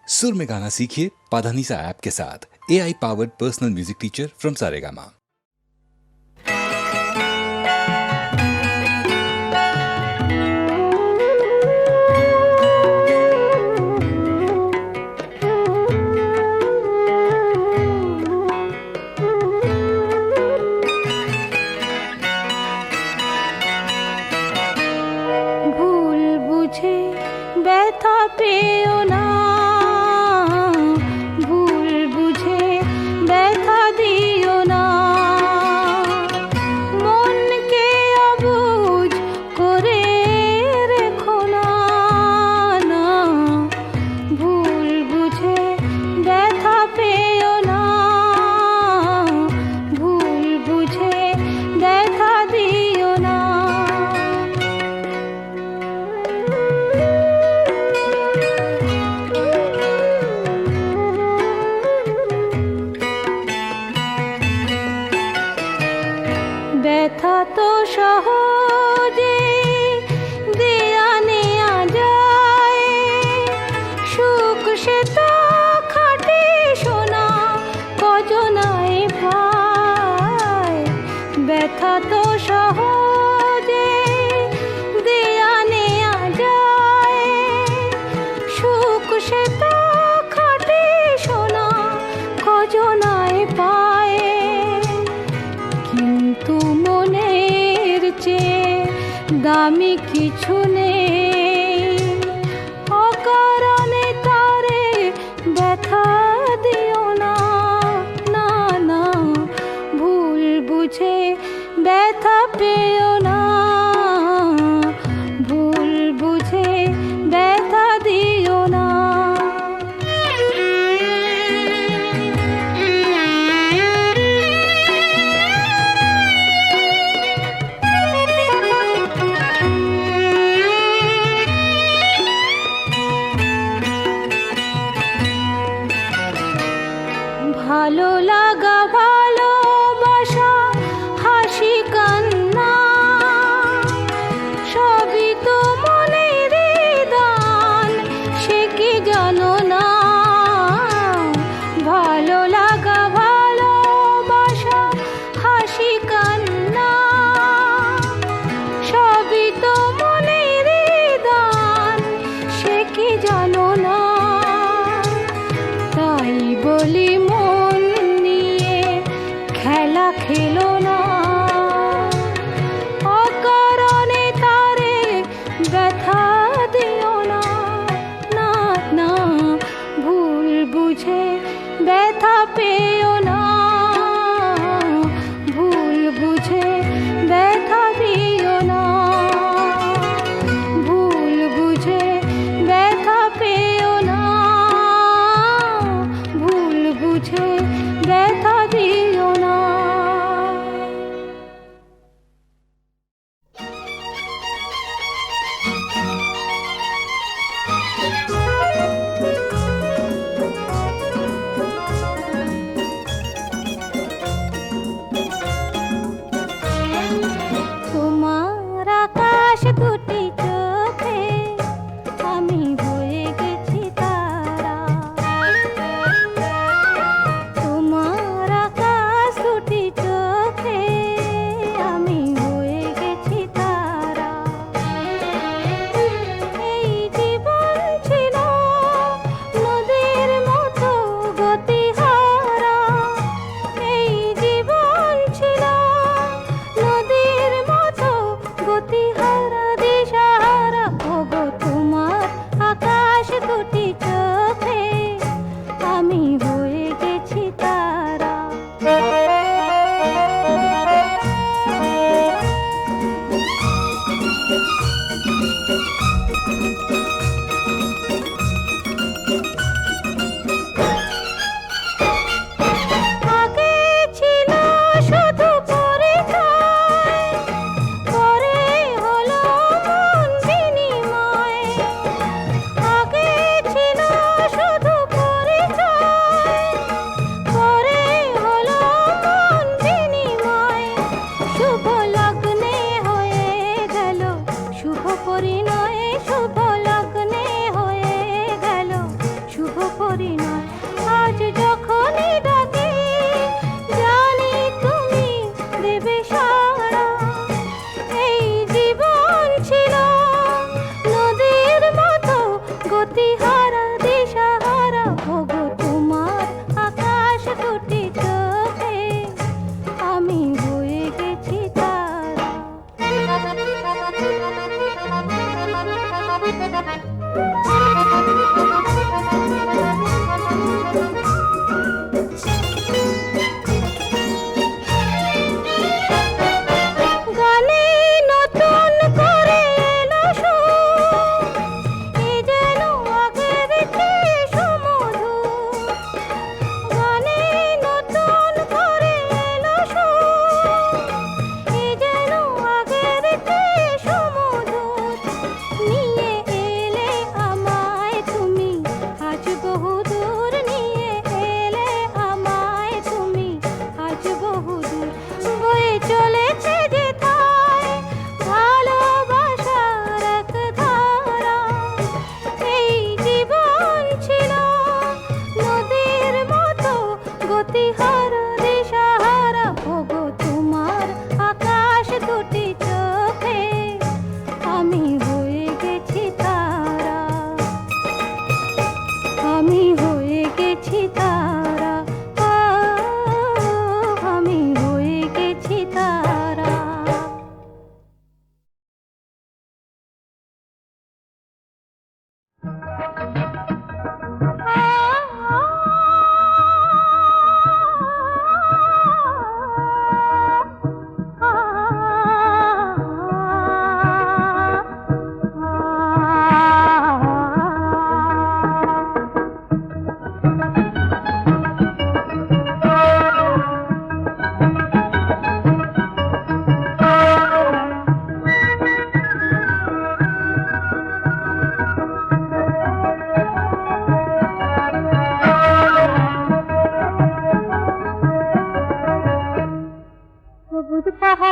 सुर में गाना सीखिए पाधानीसा ऐप के साथ। AI powered personal music teacher from Saregama. ভুল বুঝে ব্যথা পেও না, ভুল বুঝে ব্যথা দিও না, মনকে অবুঝ করে রেখো না, না ভুল বুঝে ব্যথা পেও না, ভুল বুঝে ব্যথা দিও না। ব্যথা তো সহজে দেয়া নেয়া যায়, সুখ সে তো খাটে সোনা কজনায় পায়। ব্যথা তো সহজে দেয়া নেয়া যায়, সুখ সে তো খাটে সোনা কজনায় পায়। কিন্তু মনের চেয়ে দামি কিছু নেই, অকারণে তারে ব্যথা দিও না, না না ভুল বুঝে ব্যথা পেও না, ভুল বুঝে ব্যথা দিও না। ভালো লাগা ভালোবাসা হাসি কান্না সবই তো মনের দান, সে কি জানো না। ভালো লাগা ভালোবাসা হাসি কান্না সবই তো মনের দান, সে কি জানো না। তাই বলি মন নিয়ে খেলা খেলো না, অকারণে তারে ব্যথা দিও না, না না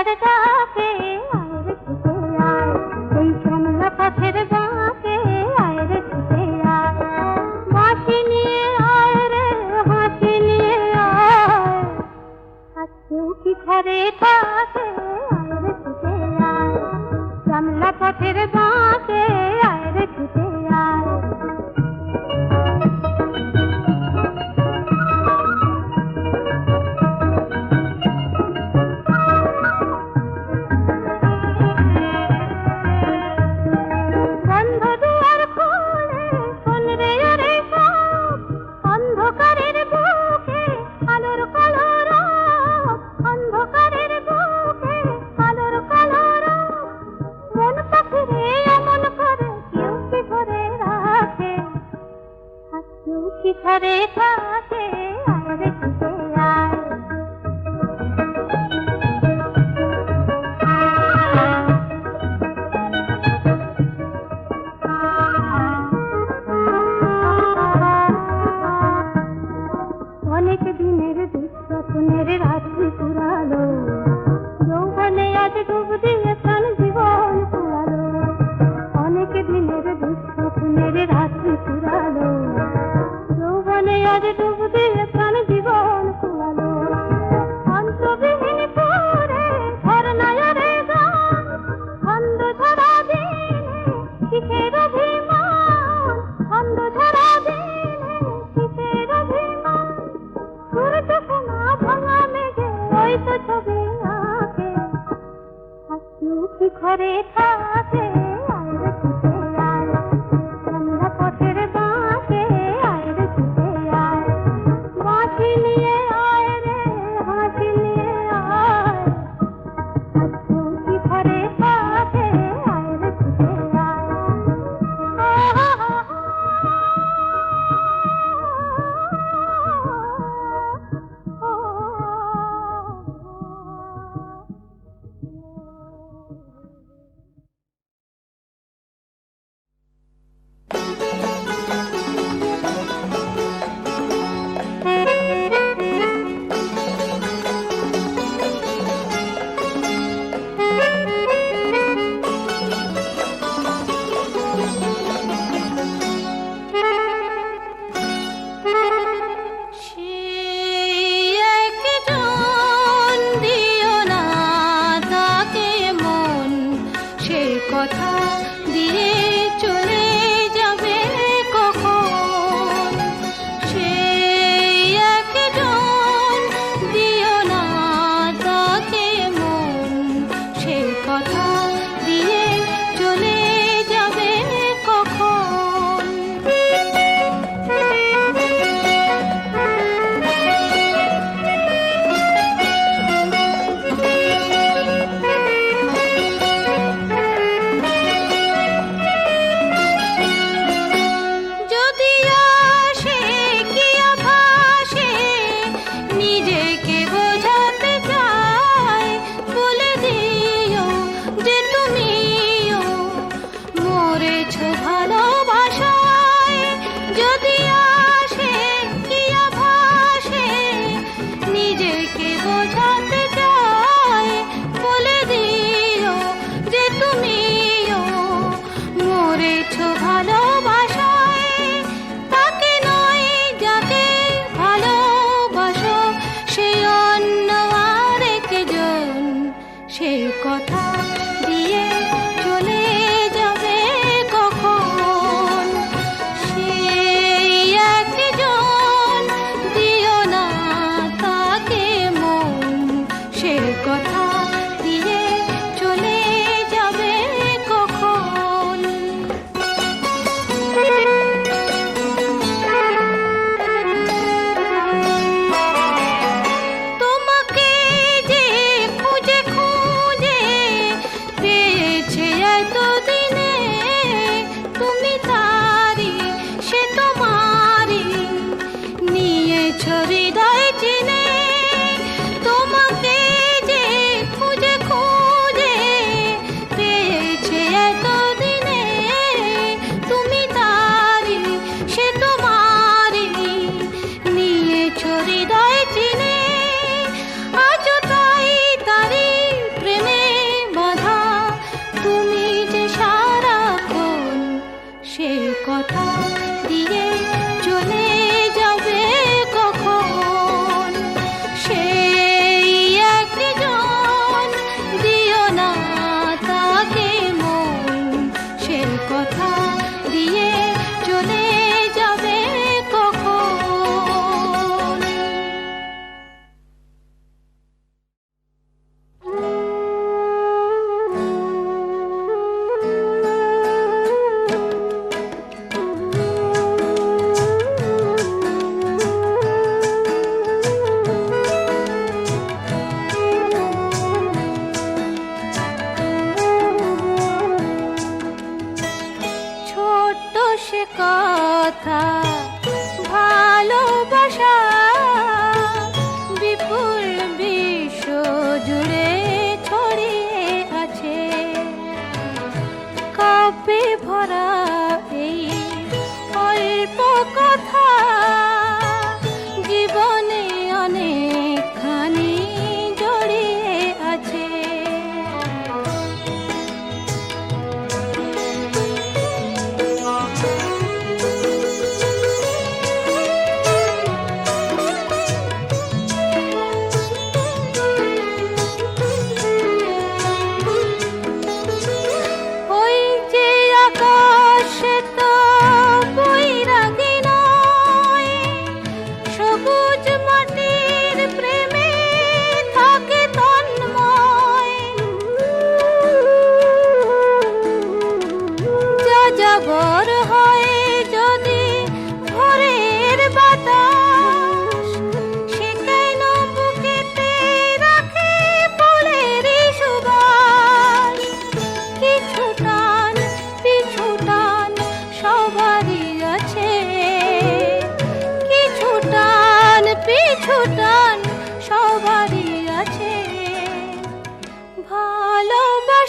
তার ডাকে আয় রে ছুটে আয়, এই শ্যামলা পথের বাঁকে আয় রে ছুটে আয়। বাঁশি নিয়ে আয় রে হাসি নিয়ে আয়, আজ কেউ কি ঘরে থাকে আয় রে ছুটে আয়, শ্যামলা পথের বাঁকে আয় রে ছুটে আয়। বন্ধ দুয়ার খুলে শোন রে ওরে সব, অন্ধকারের বুকে আলোর কলরব, অন্ধকারের বুকে আলোর কলরব। মন পাখিরে এমন করে কেউ কি ধরে রাখে, আর কেউ কি ঘরে থাকে আয় রে ছুটে আয়। অনেক দিনের দুঃস্বপ্নের রাত্রি পুরালো, যৌবনে আজ ডুব দিয়ে প্রাণ জীবন পুরালো। অনেক দিনের দুঃস্বপ্নের রাত্রি পুরালো, যৌবনে আজ ডুব দিয়ে প্রাণ জীবন পুরালো। অন্তবিহীন করে ঝরনায়রে গান, ছন্দ ঝরা দিনে কিসের অভিমান, ছন্দ ঝরা দিনে কিসের অভিমান। সূর্য সোনা ভাঙা মেঘে ওই তো ছবি আঁকে, আর কেউ কি ঘরে থাকে আয় রে ছুটে আয়, শ্যামলা পথের বাঁকে আয় রে ছুটে আয়। বাঁশি নিয়ে আয় রে হাসি নিয়ে আয়, আর কেউ কি ঘরে থাকে আয় রে ছুটে আয়।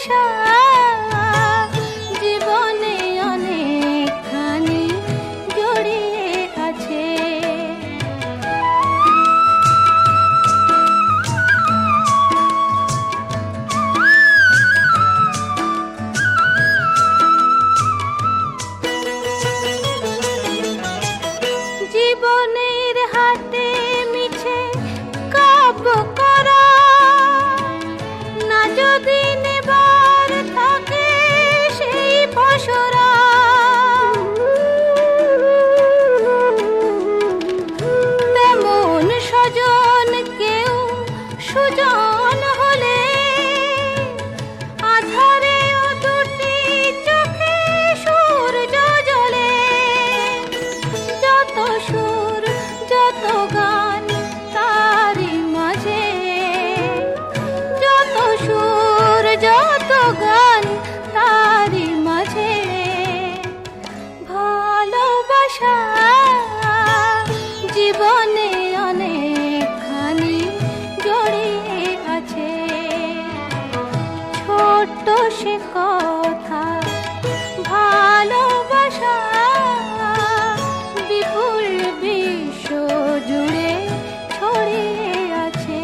ভালোবাসা জীবনে অনেকখানি জড়িয়ে আছে। জীবনের হাতে মিছে কাব্য করা না যদি নেবার থাকে সেই পসরা, তেমন স্বজন কেউ সুজন হলে আধারে ও দুটি চোখে সূর্য জ্বলে। যত সুর যত গান তারি মাঝে, যত সুর যত গান তারি মাঝে ভালোবাসা জীবনে অনেকখানি জড়িয়ে আছে। ছোট্ট সে কথা ভালোবাসা বিপুল বিশ্ব জুড়ে ছড়িয়ে আছে।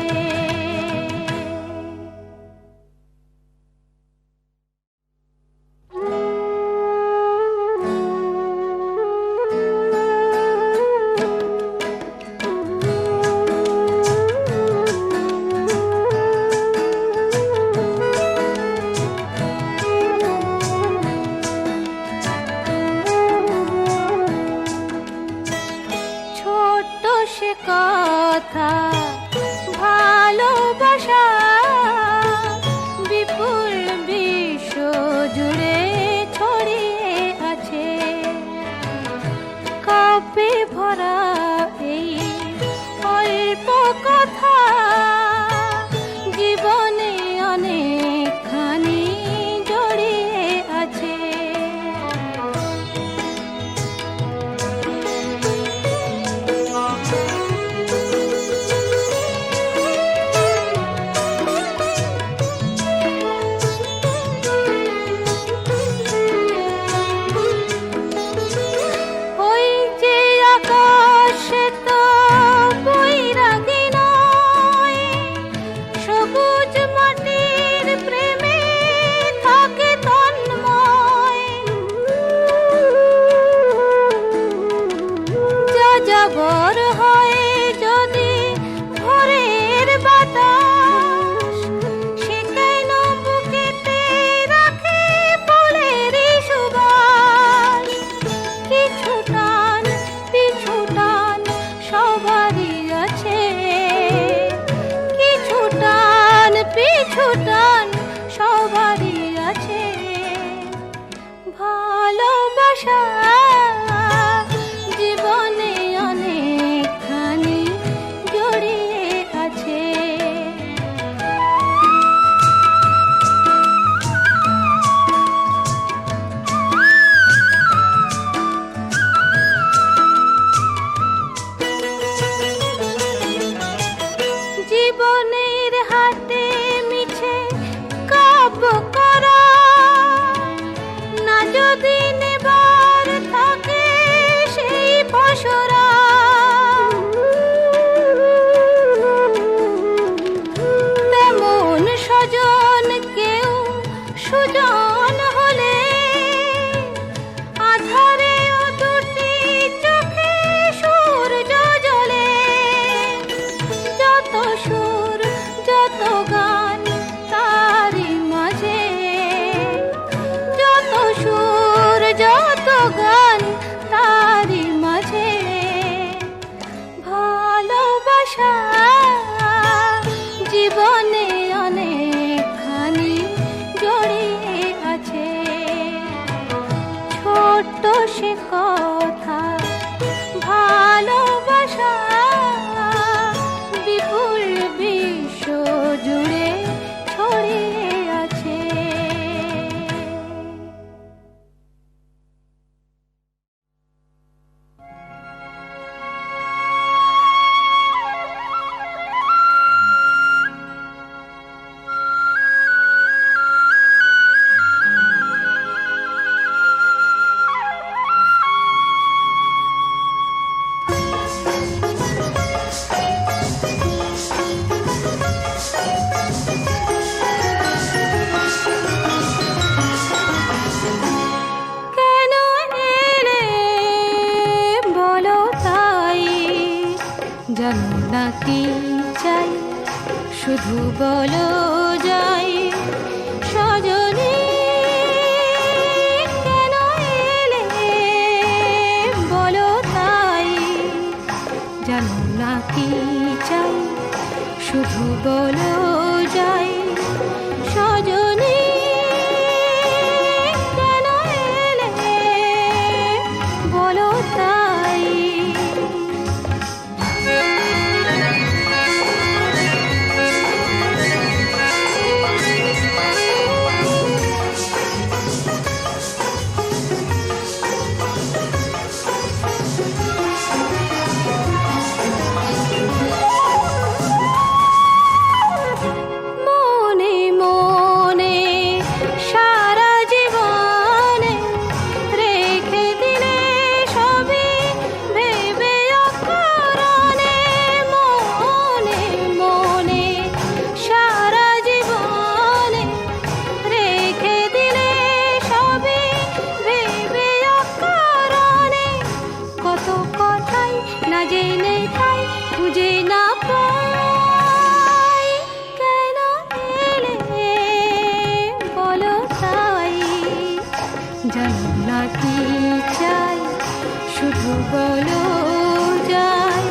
ছোট্ট সে কথা ভালোবাসা বিপুল বিশ্ব জুড়ে ছড়িয়ে আছে। কাব্যে ভরা এই অল্প কথা জীবনে অনেকখানি জড়িয়ে আছে। ওই যে আকাশ তো বৈরাগী নয়, সবুজ মাটির প্রেমে থাকে তন্ময়। যাযাবর হয় যদি ভোরের বাতাস, সে কেন বুকেতে রাখে ফুলেরই সুবাস। কিছু টান পিছু টান সবারই আছে, কিছু টান পিছু টান সবারই আছে। ভালোবাসা জীবনে অনেকখানি জড়িয়ে আছে। জীবনের হাতে মিছে কাব্য করা না যদি নেবার জানো না কি চাই, শুধু বলো যাই সজনী কেন এলে বলো তাই, জানো না কি চাই, শুধু বলো যাই সজনী কেন এলে বলো তাই। মনে মনে সারা জীবনে রেখে দিলে সবই ভেবে অকারণে, মনে মনে সারা জীবনে রেখে দিলে সবই ভেবে অকারণে, কত কথাই না জেনে তাই বুঝে না পাই, কেন এলে বলো তাই, জানো না কি চাই, শুধু বলো যাই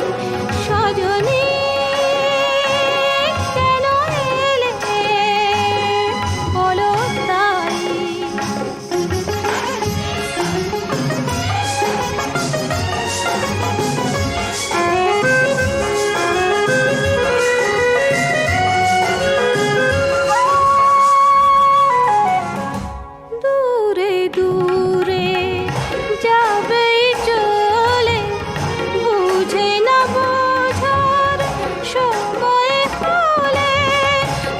সজনী কেন এলে বলো তাই। দূরে দূরে যাবে চলে, বুঝে না বোঝার সময় হলে,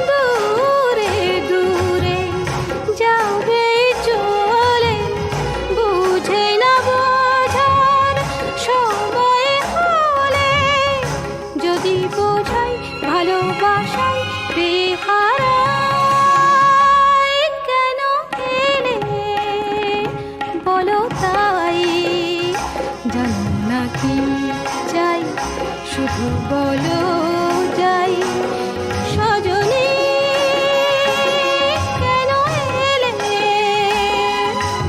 দূরে দূরে যাবে চলে, বুঝে না বোঝার সময় হলে, যদি বোঝাই ভালোবাসাই বেহারাই, কেন এলে বলো তাই, জানো না কি চাই, শুধু বলো যাই সজনী কেন এলে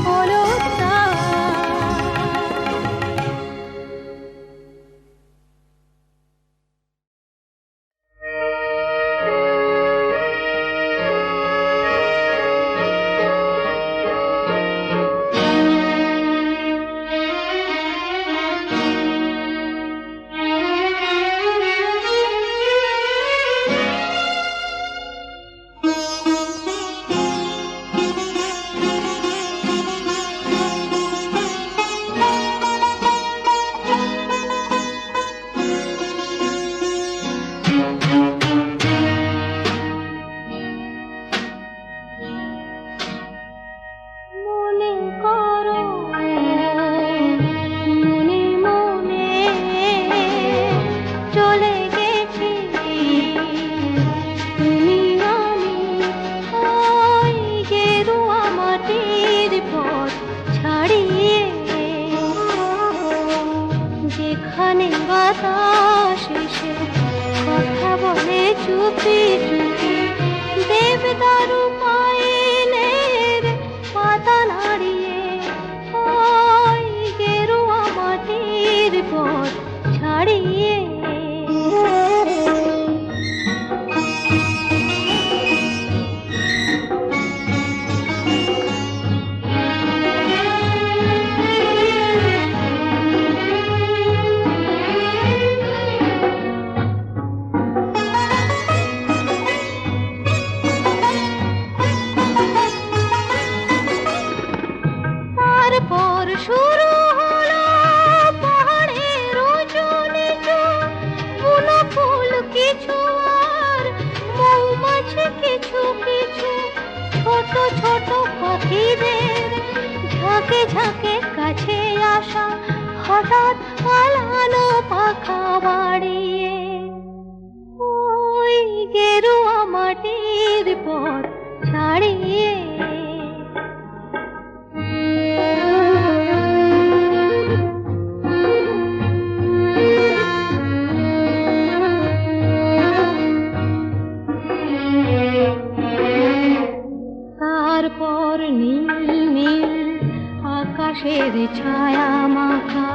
বলো তাই। মনে করো মনে মনে চলে গেছি তুমি আমি ওই গেরুয়া মাটির পথ ছাড়িয়ে, যেখানে বাতাস এসে কথা বলে চুপি চুপি, দেবদারু পাইনের পাতা নাড়িয়ে ওই গেরুয়া মাটির পথ ছাড়িয়ে। ছায়া মাখা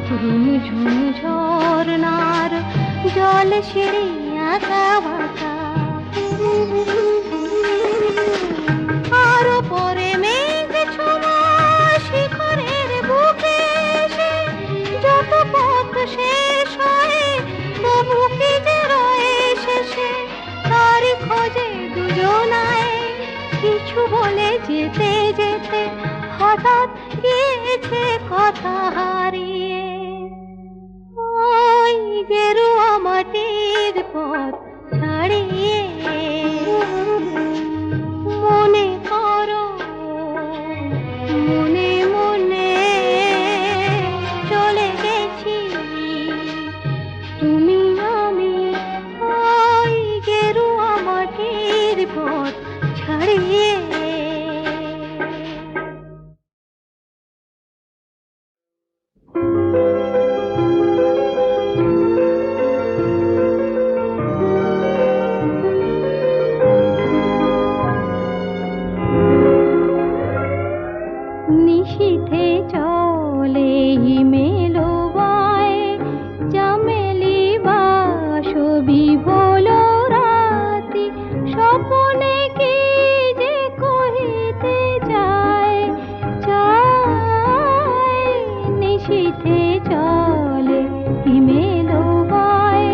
ঝুমঝুম ঝরনার জল সিঁড়ি আঁকা বাঁকা। আরো পরে মেঘ ছোঁয়া শিখরের বুকে এসে যত পথ শেষ হয় তবু কি যে রয়ে শেষে তারই খোঁজে দুজনায় কিছু বলে যেতে যেতে হঠাৎ গিয়েছে কথা হারিয়ে। ওই গেরুয়া মাটির পথ ছাড়িয়ে মনে করো মনে মনে চলে গেছি তুমি আমি ওই গেরুয়া মাটির পথ ছাড়িয়ে। নিশীথে চলে হিমেলো বায় চামেলি বাসবি বলো রাতি স্বপনে কি যে কহিতে চায় চায়। নিশীথে চলে হিমেলো বায়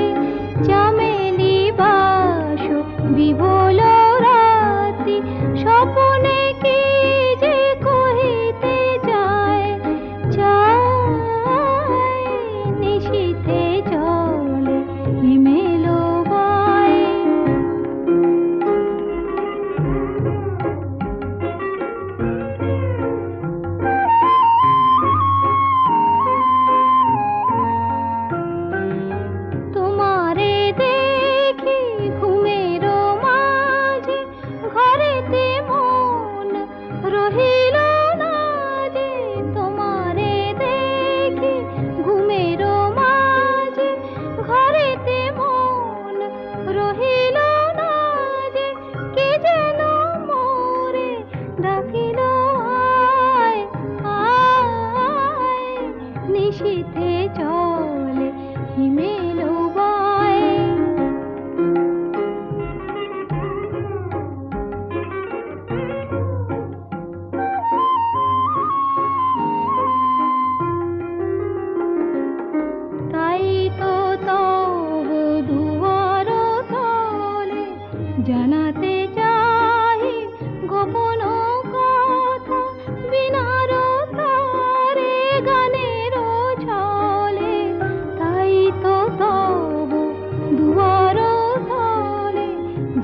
চামেলি বাসবি বলো রাতি স্বপনে কি যে কহিতে চায় চায়। নিশীথে চলে হিমেলো বায়। তোমারে দেখি ঘুমের মাঝে ঘরেতে মন রহিল না যে। তোমারে দেখি ঘুমের মাঝে ঘরেতে মন রহিল না যে। কে যেন মোরে ডাকিল আয় আয়। নিশীথে চলে হিমেলো বায়। তাই তো তব দুয়ার তলে জানাতে চাই গোপন কথা বিনার তারে গানের ছলে। তাই তো তব দুয়ার তলে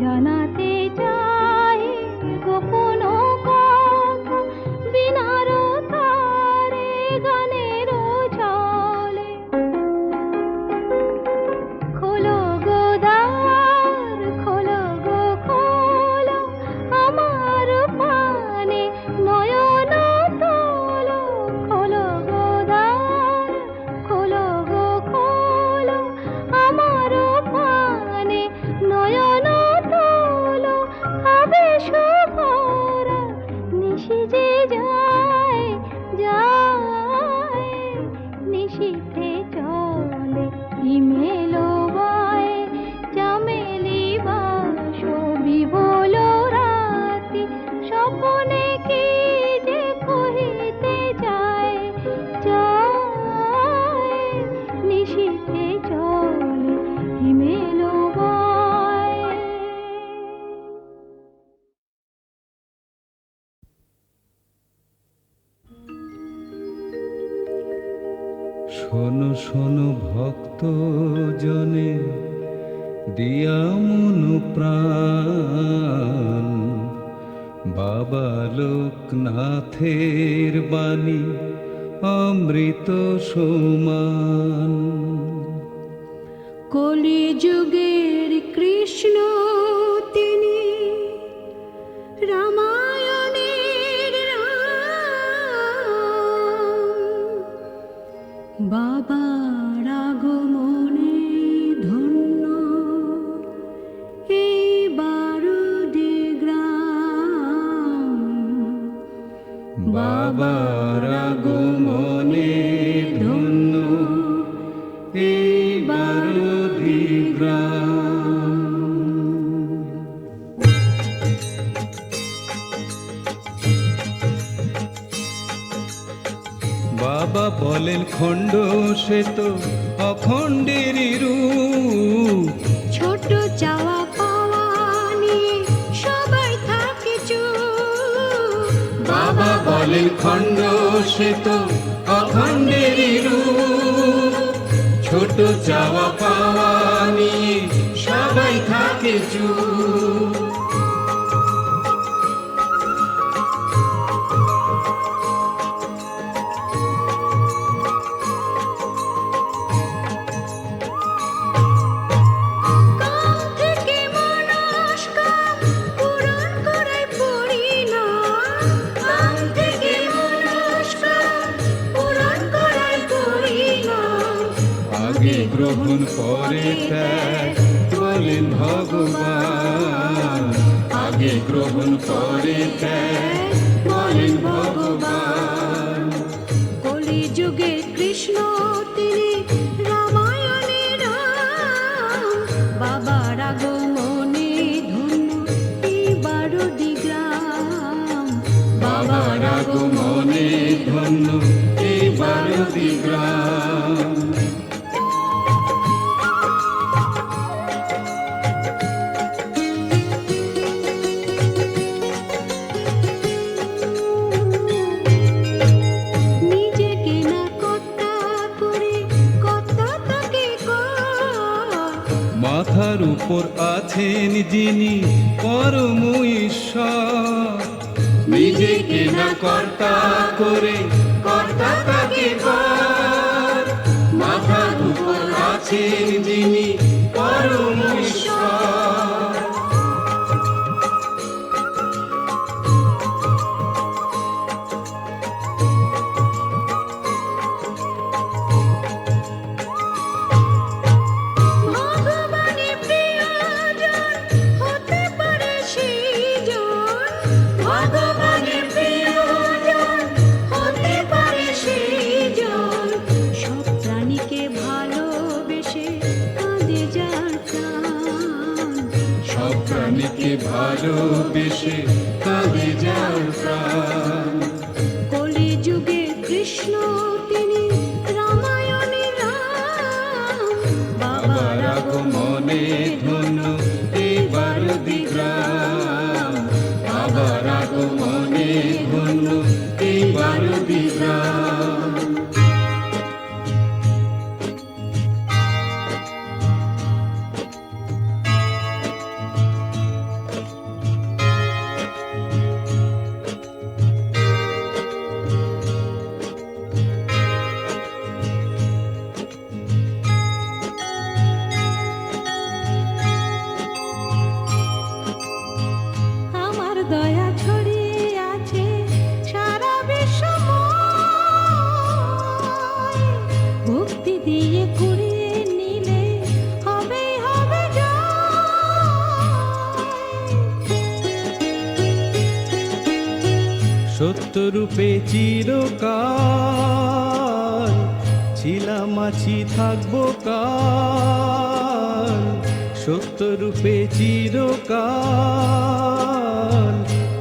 জানাতে চাই গোপন কথা বিনার তারে গানের ছলে। খোলো গো দ্বার খোলো গো খোলো আমার পানে নয়ন তোলো। খোলো গো দ্বার খোলো গো খোলো আমার পানে নয়ন তোলো। আবেশ ভরা নিশি যে যায় যায়। নিশীথে চলে হিমেলো বায় চামেলি বাসবি বলো রাতি স্বপনে কি যে কহিতে চায় চায়। নিশীথে চলে হিমেলো বায়। শোনো শোনো ভক্ত জনে দিয়া মনু প্রাণ বাবা লোকনাথের বাণী অমৃত সমান। কলিযুগের কৃষ্ণ তিনি রামায়ণের রাম। বাবার আগমনে ধন্য এই বারুদি গ্রাম। বাবার আগমনে এই বারদি গ্রাম। বাবা বলেন খণ্ড সে তো অখণ্ডেরই রূপ, ছোট চাওয়া পাওয়া নিয়ে সবাই থাকে চুপ। বাবা বলেন খণ্ড সে তো অখণ্ডেরই রূপ, ছোট চাওয়া পাওয়া নিয়ে সবাই থাকে চুপ। কাম থেকে মনস্কাম পূরণ করাই পরিণাম। কাম থেকে মনস্কাম পূরণ করাই পরিণাম। আগে গ্রহণ পরে ত্যাগ বলেন ভগবান, আগে গ্রহণ পরে ত্যাগ বলেন ভগবান। কলিযুগে কৃষ্ণ তিনি রামায়ণে রাম। বাবার আগমনে ধন্য এই বারদি গ্রাম। বাবার আগমনে ধন্য এই বারদি গ্রাম। নিজেকে না কর্তা করে কর্তা তাকে কর। মাথার উপর আছেন যিনি পরম ঈশ্বর, নিজেকে না কর্তা করে কর্তা তাকে কর। মাথার উপর আছেন যিনি পরম ঈশ্বর। ভগবানের প্রিয়জন হতে পারে সেইজন। ভগবানের প্রিয়জন হতে পারে সেইজন। সব প্রাণীকে ভালোবেসে কাঁদে যার প্রাণ। সব প্রাণীকে ভালোবেসে কাঁদে যার প্রাণ। কলিযুগে কৃষ্ণ তিনি রামায়ণে রাম। বাবার আগমনে ধন্য এই বারদি গ্রাম। বাবার আগমনে ধন্য এই বারদি গ্রাম। আমার দয়া ছড়িয়ে আছে সারা বিশ্বময়। ভক্তি দিয়ে কুড়িয়ে নিলে হবে হবে সত্যরূপে চিরকাল ছিলাম আছি থাকবো কাল। সত্যরূপে চিরকাল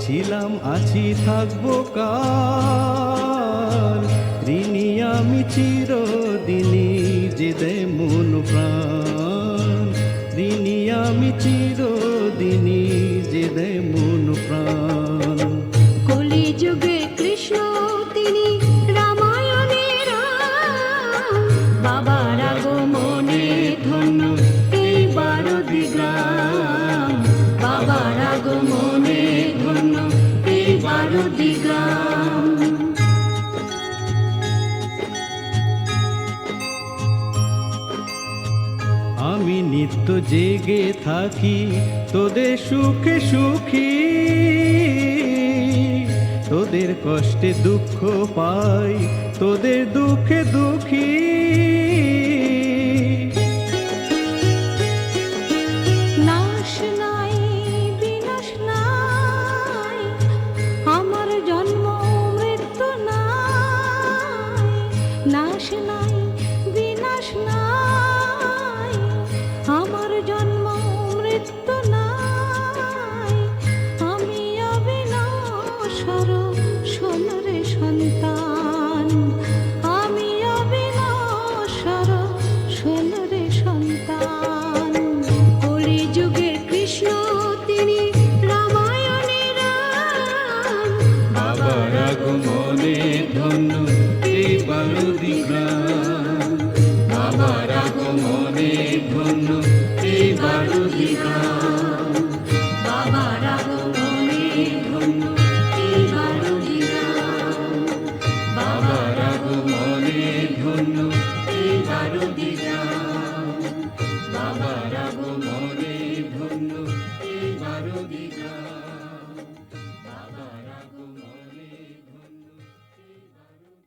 ছিলাম আছি থাকবো কাল। ঋণী আমি চিরদিনই যে দে মন প্রাণ। ঋণী আমি চিরদিনই যে দে মন প্রাণ। কলিযুগে কৃষ্ণ তিনি রামায়ণে রাম। বাবার আগমনে ধন্য এই বারদি গ্রাম। বাবার আগমনে ধন্য এই বারদি গ্রাম। আমি নিত্য জেগে থাকি তোদের সুখে সুখী, তোদের কষ্টে দুঃখ পাই তোদের দুঃখে দুঃখী। নাশ নাই বিনাশ নাই, আমার জন্ম মৃত্যু নাই। নাশ নাই বিনাশ নাই, আগমনে ধন্য এই বারুদি গ্রাম, বাবার আগমনে ধন্য এই বারুদি গ্রাম, বাবার আগমনে ধন্য এই বারুদি গ্রাম, বাবার আগমনে ধন্য এই বারুদি গ্রাম, বাবার আগমনে ধন্য এই বারুদি।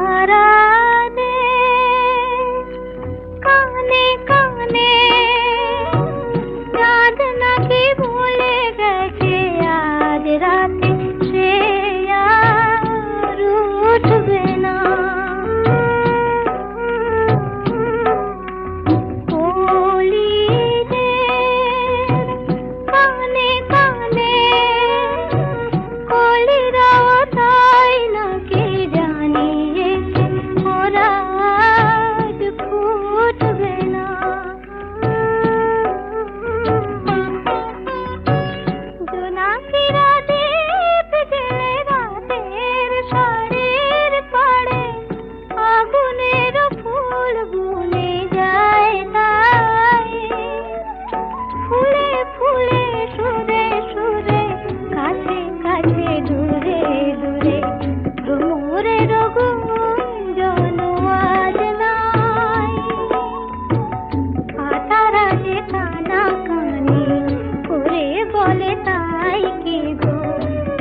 কারানে কানে কানে চাঁদ নাকি ভুলে গেছে আজ রাতে সে আর উঠবে না। কলিদের কানে কানে কলিরাও তাই নাকি জানিয়েছে ওরা আজ ফুটবে না। জোনাকিরা দীপ জেলে রাতের শাড়ির পাড়ে আগুনের ফুল বুনে যায় তাই। ফুলে ফুলে সুরে সুরে কাছে কাছে দূরে দূরে ভ্রমরের গুঞ্জন আজ নাই। পাতারা যে কানা কানি করে বলে তাই কি গো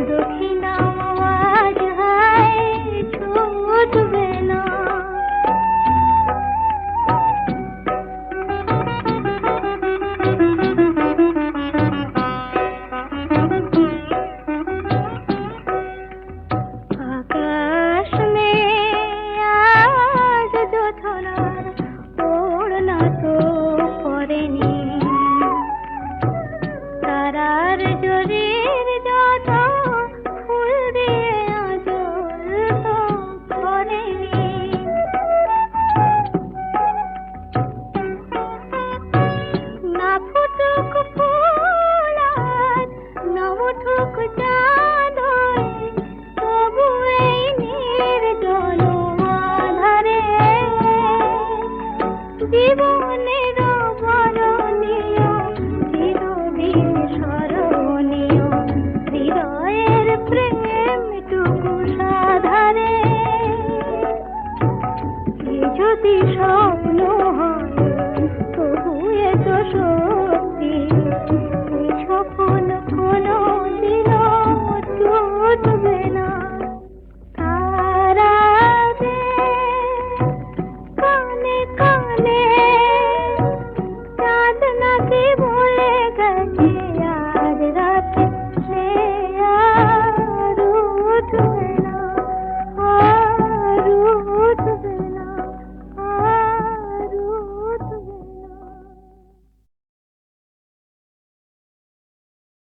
দক্ষিণা আওয়াজ হায় ছুটবে না। आकाश में आज जो थोनार ओढ़ना तो पड़ेनी तारार जरीर যত ফুল দিয়ে আঁচল তো করেনি। না ফুটুক ফুল আজ না উঠুক চাঁদ তবু এই নির্জন আধারে জীবনের বরণীয় চিরদিন স্মরণীয় হৃদয়ের প্রেমটুকু সাধারে। এ যদি স্বপ্ন হয় তবু এ তো